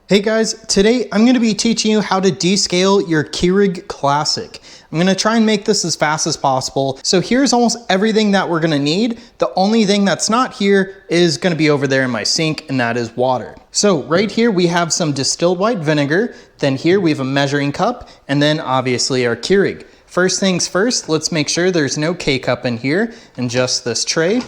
Hey guys, today I'm going to be teaching you how to descale your Keurig Classic. I'm going to try and make this as fast as possible. So here's almost everything that we're going to need. The only thing that's not here is going to be over there in my sink, and that is water. So right here we have some distilled white vinegar, then here we have a measuring cup, and then obviously our Keurig. First things first, let's make sure there's no K-cup in here and just this tray.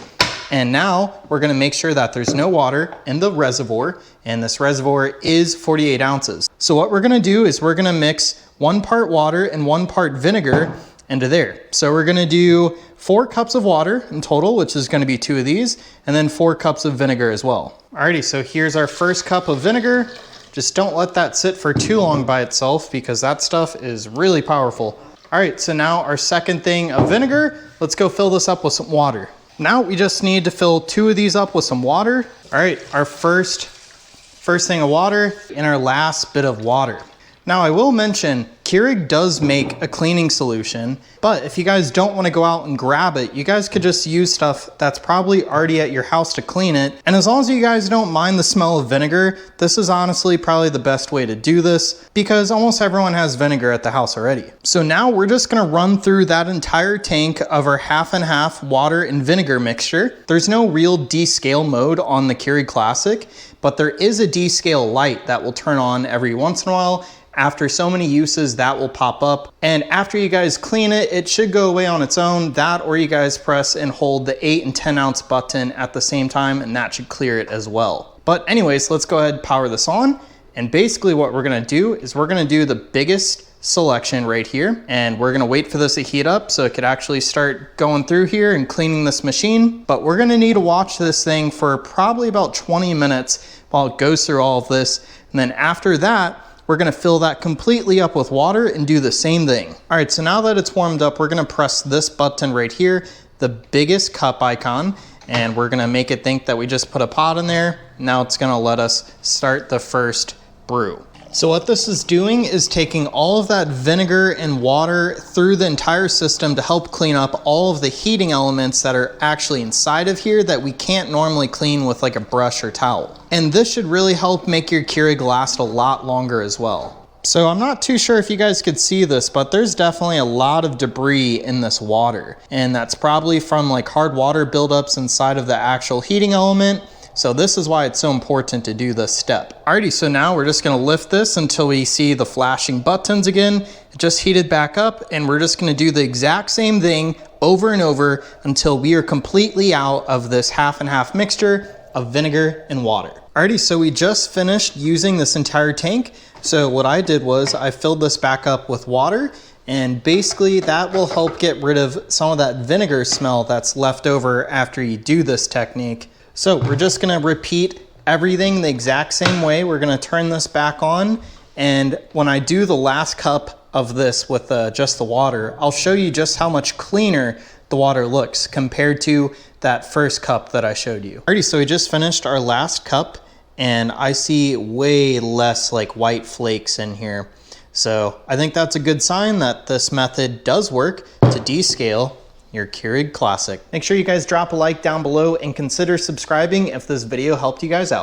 And now we're gonna make sure that there's no water in the reservoir, and this reservoir is 48 ounces. So what we're gonna do is we're gonna mix 1 part water and 1 part vinegar into there. So we're gonna do 4 cups of water in total, which is gonna be 2 of these, and then 4 cups of vinegar as well. Alrighty, so here's our first cup of vinegar. Just don't let that sit for too long by itself because that stuff is really powerful. All right, so now our second thing of vinegar, let's go fill this up with some water. Now we just need to fill 2 of these up with some water. All right, our first thing of water and our last bit of water. Now I will mention, Keurig does make a cleaning solution, but if you guys don't want to go out and grab it, you guys could just use stuff that's probably already at your house to clean it. And as long as you guys don't mind the smell of vinegar, this is honestly probably the best way to do this because almost everyone has vinegar at the house already. So now we're just gonna run through that entire tank of our half and half water and vinegar mixture. There's no real descale mode on the Keurig Classic, but there is a descale light that will turn on every once in a while. After so many uses, that will pop up. And after you guys clean it, it should go away on its own. That, or you guys press and hold the 8 and 10 ounce button at the same time, and that should clear it as well. But anyways, let's go ahead and power this on. And basically what we're gonna do is we're gonna do the biggest selection right here. And we're gonna wait for this to heat up so it could actually start going through here and cleaning this machine. But we're gonna need to watch this thing for probably about 20 minutes while it goes through all of this. And then after that, we're gonna fill that completely up with water and do the same thing. All right, so now that it's warmed up, we're gonna press this button right here, the biggest cup icon, and we're gonna make it think that we just put a pot in there. Now it's gonna let us start the first brew. So what this is doing is taking all of that vinegar and water through the entire system to help clean up all of the heating elements that are actually inside of here that we can't normally clean with like a brush or towel. And this should really help make your Keurig last a lot longer as well. So I'm not too sure if you guys could see this, but there's definitely a lot of debris in this water. And that's probably from like hard water buildups inside of the actual heating element. So this is why it's so important to do this step. Alrighty, so now we're just gonna lift this until we see the flashing buttons again. It just heated back up, and we're just gonna do the exact same thing over and over until we are completely out of this half and half mixture of vinegar and water. Alrighty, so we just finished using this entire tank. So what I did was I filled this back up with water, and basically that will help get rid of some of that vinegar smell that's left over after you do this technique. So we're just gonna repeat everything the exact same way. We're gonna turn this back on, and when I do the last cup of this with just the water, I'll show you just how much cleaner the water looks compared to that first cup that I showed you. Alrighty, so we just finished our last cup, and I see way less like white flakes in here. So I think that's a good sign that this method does work to descale your Keurig Classic. Make sure you guys drop a like down below and consider subscribing if this video helped you guys out.